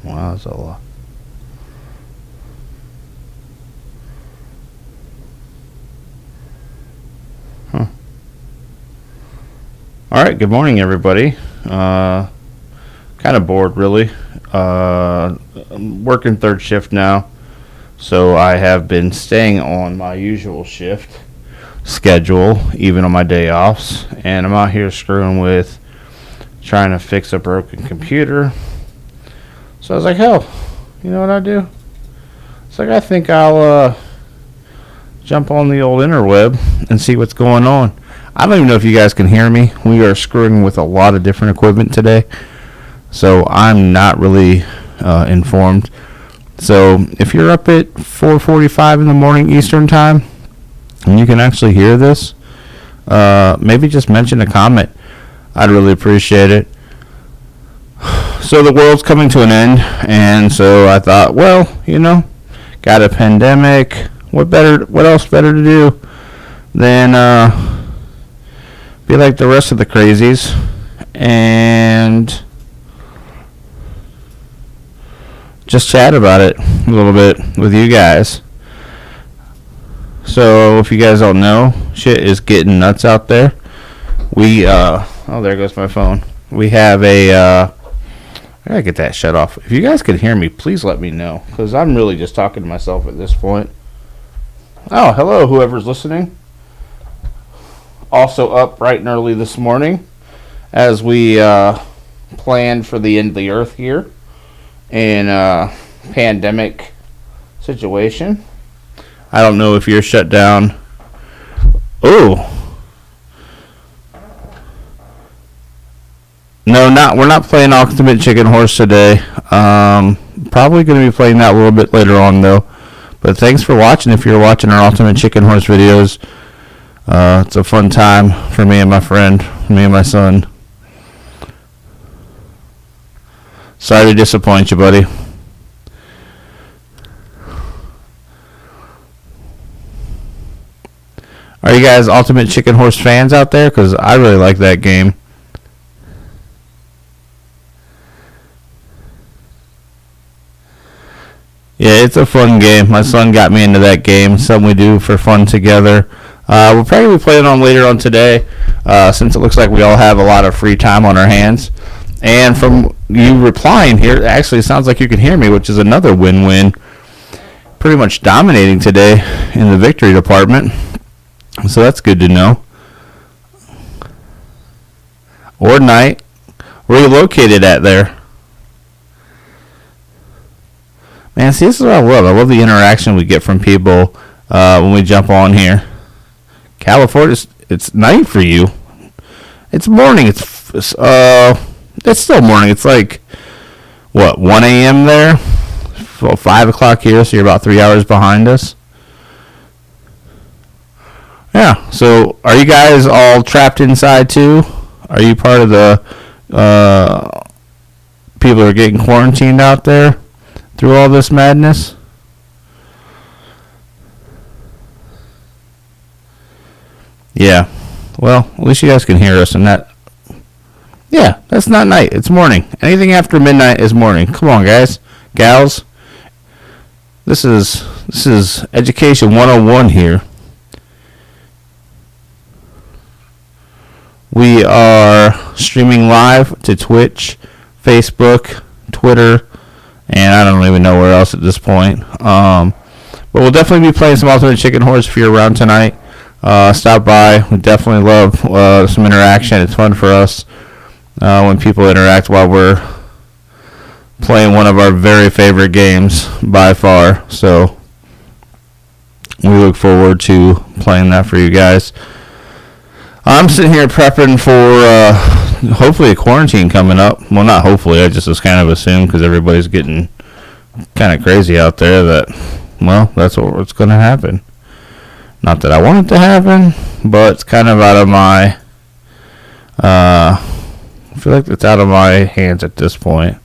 Wow, that's a lot. Huh. All right. Good morning, everybody. Kind of bored, really. I'm working third shift now, so I have been staying on my usual shift schedule, even on my day offs, and I'm out here screwing with trying to fix a broken computer. So I was like, hell, you know what I do? It's like I think I'll jump on the old interweb and see what's going on. I don't even know if you guys can hear me. We are screwing with a lot of different equipment today, so I'm not really informed. So if you're up at 4:45 in the morning Eastern time and you can actually hear this, maybe just mention a comment. I'd really appreciate it. So the world's coming to an end, and so I thought, well, got a pandemic. What else better to do than be like the rest of the crazies and just chat about it a little bit with you guys. So if you guys don't know, shit is getting nuts out there. Oh, there goes my phone. We have I gotta get that shut off. If you guys can hear me, please let me know, because I'm really just talking to myself at this point. Oh, hello, whoever's listening. Also up bright and early this morning as we planned for the end of the earth here in a pandemic situation. I don't know if you're shut down. Oh. No, we're not playing Ultimate Chicken Horse today. Probably going to be playing that a little bit later on, though. But thanks for watching. If you're watching our Ultimate Chicken Horse videos, it's a fun time for me and my friend, me and my son. Sorry to disappoint you, buddy. Are you guys Ultimate Chicken Horse fans out there? Because I really like that game. Yeah, it's a fun game. My son got me into that game. Something we do for fun together. We'll probably be playing on later on today, since it looks like we all have a lot of free time on our hands. And from you replying here, actually it sounds like you can hear me, which is another win-win. Pretty much dominating today in the victory department. So that's good to know. Or night. Where are you located at there? Man, see, this is what I love. I love the interaction we get from people when we jump on here. California, it's night for you. It's morning. It's still morning. It's like, 1 a.m. there? Well, 5 o'clock here, so you're about 3 hours behind us. Yeah, so are you guys all trapped inside too? Are you part of the people who are getting quarantined out there through all this madness? Yeah. Well, at least you guys can hear us, and that. Yeah, that's not night. It's morning. Anything after midnight is morning. Come on, guys, gals. This is Education 101 here. We are streaming live to Twitch, Facebook, Twitter, and I don't even know where else at this point. But we'll definitely be playing some Ultimate Chicken Horse if you're around tonight. Stop by. We definitely love some interaction. It's fun for us when people interact while we're playing one of our very favorite games by far. So we look forward to playing that for you guys. I'm sitting here prepping for hopefully a quarantine coming up. Well, not hopefully. I just kind of assumed because everybody's getting kind of crazy out there that, well, that's what's going to happen. Not that I want it to happen, but it's kind of out of my, I feel like it's out of my hands at this point.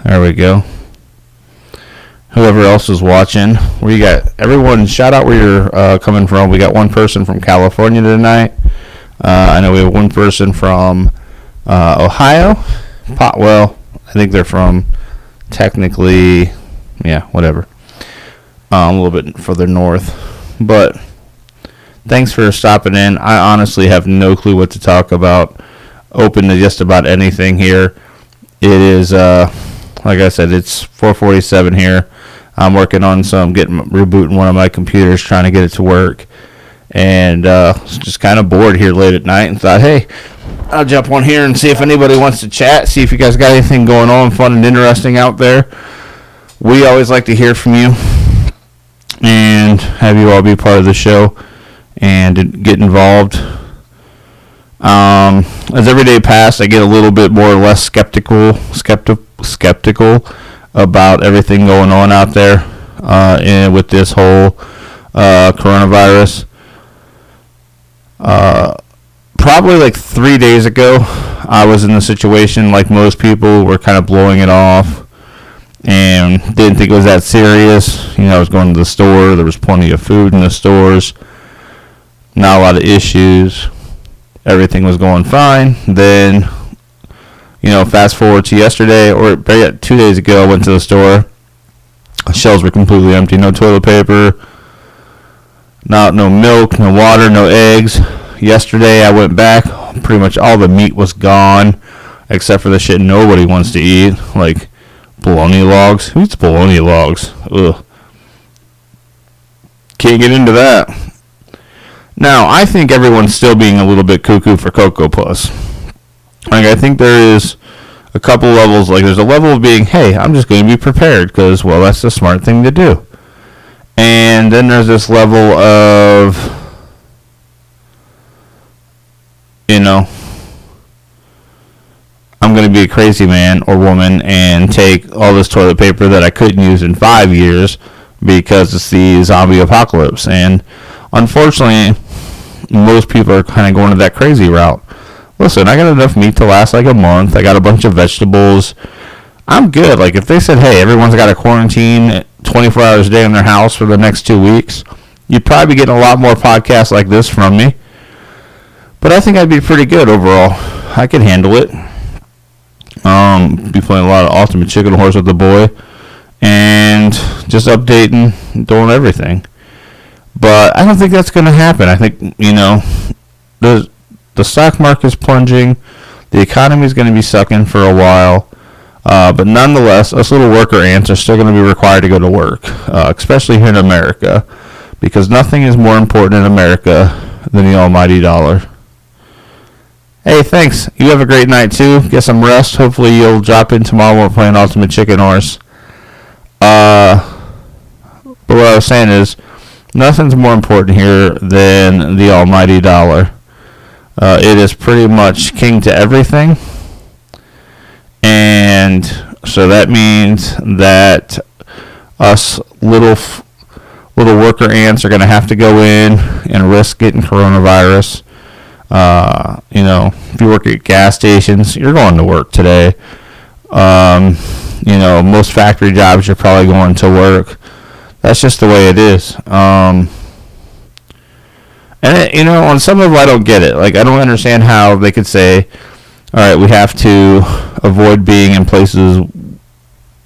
There we go. Whoever else is watching, where you got everyone, shout out where you're coming from. We got one person from California tonight. I know we have one person from Ohio. Well, I think they're from technically, whatever. A little bit further north. But thanks for stopping in. I honestly have no clue what to talk about. Open to just about anything here. It is, like I said, it's 4:47 here. I'm working on rebooting one of my computers, trying to get it to work. And just kind of bored here late at night and thought, hey, I'll jump on here and see if anybody wants to chat, see if you guys got anything going on fun and interesting out there. We always like to hear from you and have you all be part of the show and get involved. As every day passes, I get a little bit more or less skeptical about everything going on out there with this whole coronavirus. Probably like 3 days ago, I was in the situation like most people were kind of blowing it off and didn't think it was that serious. I was going to the store. There was plenty of food in the stores. Not a lot of issues. Everything was going fine. Then, fast forward to yesterday, or 2 days ago, I went to the store. Shelves were completely empty. No toilet paper. No milk, no water, no eggs. Yesterday, I went back. Pretty much all the meat was gone, except for the shit nobody wants to eat, like bologna logs. Who eats bologna logs? Ugh. Can't get into that. Now, I think everyone's still being a little bit cuckoo for Cocoa Puffs. Like, I think there is a couple levels. Like, there's a level of being, hey, I'm just going to be prepared because, well, that's the smart thing to do. And then there's this level of, I'm going to be a crazy man or woman and take all this toilet paper that I couldn't use in 5 years because it's the zombie apocalypse. And unfortunately, most people are kind of going to that crazy route. Listen, I got enough meat to last like a month. I got a bunch of vegetables. I'm good. Like, if they said, hey, everyone's got to quarantine 24 hours a day in their house for the next 2 weeks, you'd probably be getting a lot more podcasts like this from me. But I think I'd be pretty good overall. I could handle it. Be playing a lot of Ultimate Chicken Horse with the boy. And just updating, doing everything. But I don't think that's going to happen. I think, the stock market's plunging. The economy is going to be sucking for a while. But nonetheless, us little worker ants are still going to be required to go to work, especially here in America, because nothing is more important in America than the almighty dollar. Hey, thanks. You have a great night, too. Get some rest. Hopefully you'll drop in tomorrow when we're playing Ultimate Chicken Horse. But what I was saying is, nothing's more important here than the almighty dollar. It is pretty much king to everything. And so that means that us little worker ants are going to have to go in and risk getting coronavirus. If you work at gas stations, you're going to work today. Most factory jobs, you're probably going to work. That's just the way it is. On some level, I don't get it. Like, I don't understand how they could say, all right, we have to avoid being in places,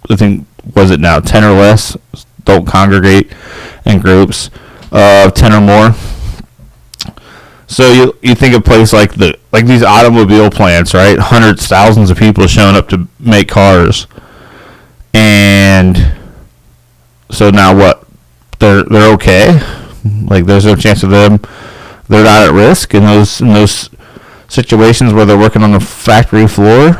I think, was it now, 10 or less? Don't congregate in groups of 10 or more. So you think a place like these automobile plants, right? Hundreds, thousands of people showing up to make cars. And so now what? They're okay? Like, there's no chance of them, they're not at risk in those situations where they're working on the factory floor.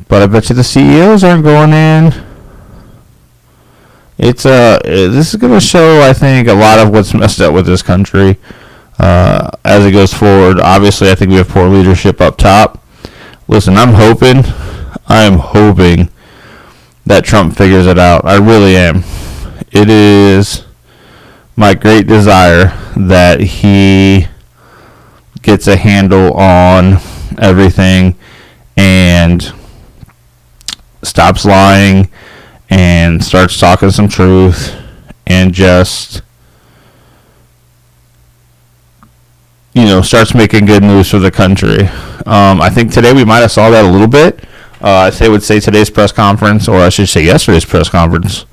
But I bet you the CEOs aren't going in. This is going to show, I think, a lot of what's messed up with this country as it goes forward. Obviously, I think we have poor leadership up top. Listen, I am hoping that Trump figures it out. I really am. It is my great desire that he gets a handle on everything and stops lying and starts talking some truth and just, starts making good news for the country. I think today we might have saw that a little bit. I would say today's press conference, or I should say yesterday's press conference,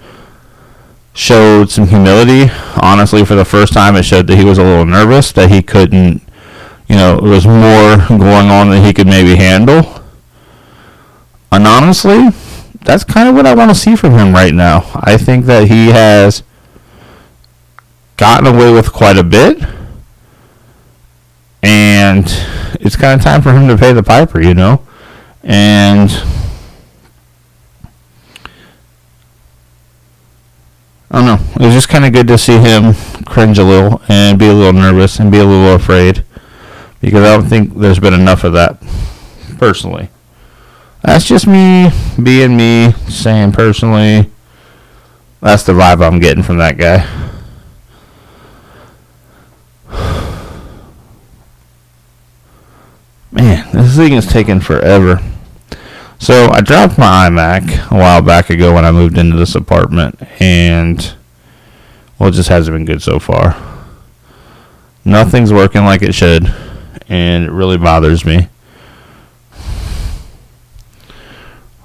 showed some humility. Honestly, for the first time, it showed that he was a little nervous, that he couldn't, there was more going on than he could maybe handle. And honestly, that's kind of what I want to see from him right now. I think that he has gotten away with quite a bit, and it's kind of time for him to pay the piper, and I don't know. It was just kind of good to see him cringe a little and be a little nervous and be a little afraid, because I don't think there's been enough of that, personally. That's just me being me, saying personally, that's the vibe I'm getting from that guy. Man, this thing is taking forever. So I dropped my iMac a while back ago when I moved into this apartment, and it just hasn't been good so far. Nothing's working like it should, and it really bothers me.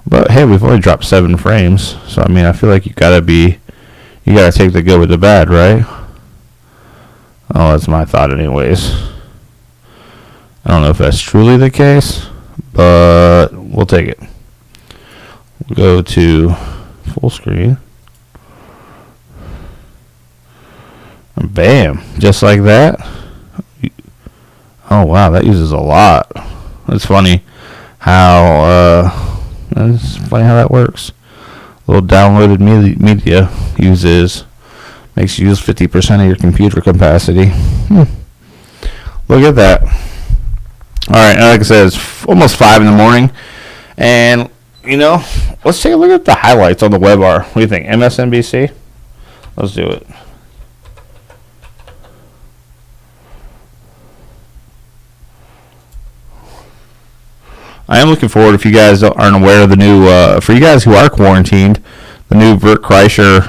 But hey, we've only dropped 7 frames, so I feel like you gotta take the good with the bad, right? Oh, that's my thought anyways. I don't know if that's truly the case, but we'll take it. We'll go to full screen. And bam, just like that. Oh wow, that uses a lot. It's funny how that works. Little downloaded media makes you use 50% of your computer capacity. Look at that. Alright, like I said, it's almost 5 in the morning. And, let's take a look at the highlights on the web bar. What do you think? MSNBC? Let's do it. I am looking forward, if you guys aren't aware of the new, for you guys who are quarantined, the new Bert Kreischer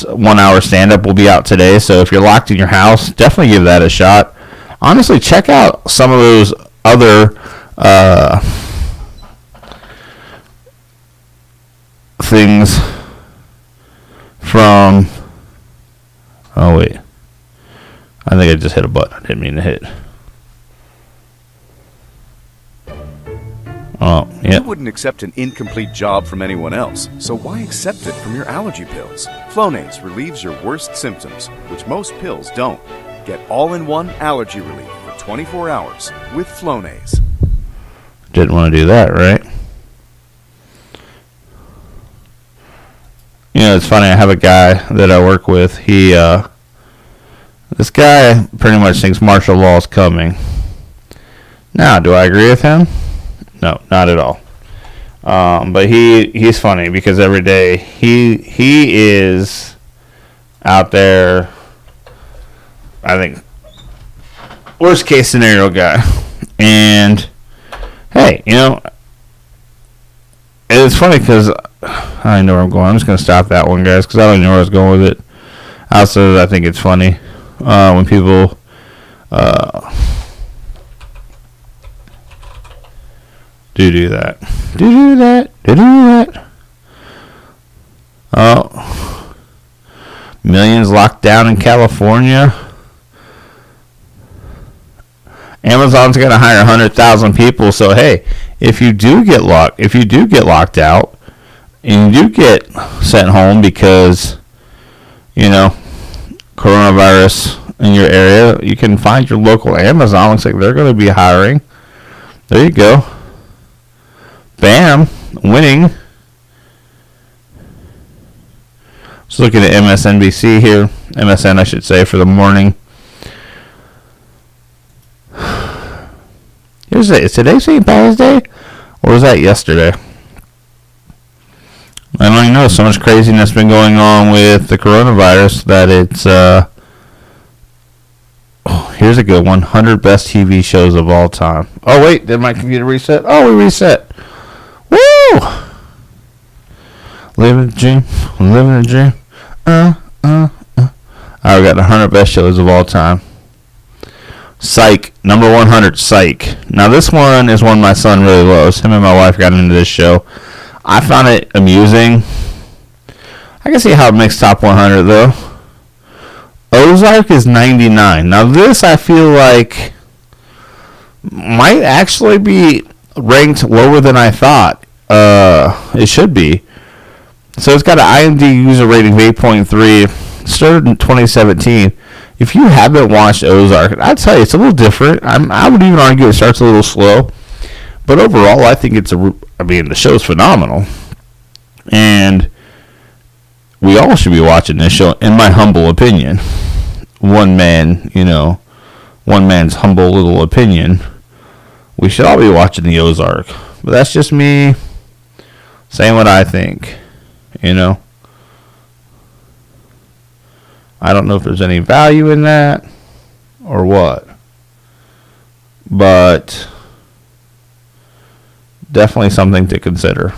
1 hour stand-up will be out today. So if you're locked in your house, definitely give that a shot. Honestly, check out some of those other things from... Oh, wait. I think I just hit a button I didn't mean to hit. Oh, yeah. You wouldn't accept an incomplete job from anyone else, so why accept it from your allergy pills? Flonase relieves your worst symptoms, which most pills don't. Get all-in-one allergy relief for 24 hours with Flonase. Didn't want to do that, right? It's funny. I have a guy that I work with. This guy pretty much thinks martial law is coming. Now, do I agree with him? No, not at all. But he's funny because every day he is out there. I think worst case scenario guy, and hey, it's funny because I don't know where I'm going. I'm just gonna stop that one, guys, because I don't know where I was going with it. Also, I think it's funny when people do that. Oh, millions locked down in California. Amazon's going to hire 100,000 people. So hey, if you do get locked out, and you do get sent home because coronavirus in your area, you can find your local Amazon. Looks like they're going to be hiring. There you go. Bam, winning. Just looking at MSNBC here, MSN I should say, for the morning. Is today St. Paul's Day? Or was that yesterday? I don't even know. So much craziness been going on with the coronavirus that it's... here's a good one. 100 best TV shows of all time. Oh, wait. Did my computer reset? Oh, we reset. Woo! Living the dream. Living the dream. Alright, we got the 100 best shows of all time. Psych, number 100, Psych. Now this one is one my son really loves. Him and my wife got into this show. I found it amusing. I can see how it makes top 100 though. Ozark is 99. Now this I feel like might actually be ranked lower than I thought it should be. So it's got an IMDb user rating of 8.3. Started in 2017. If you haven't watched Ozark, I'd tell you it's a little different. I would even argue it starts a little slow, but overall, I think the show's phenomenal, and we all should be watching this show. In my humble opinion, one man's humble little opinion, we should all be watching the Ozark. But that's just me saying what I think. I don't know if there's any value in that or what, but definitely something to consider.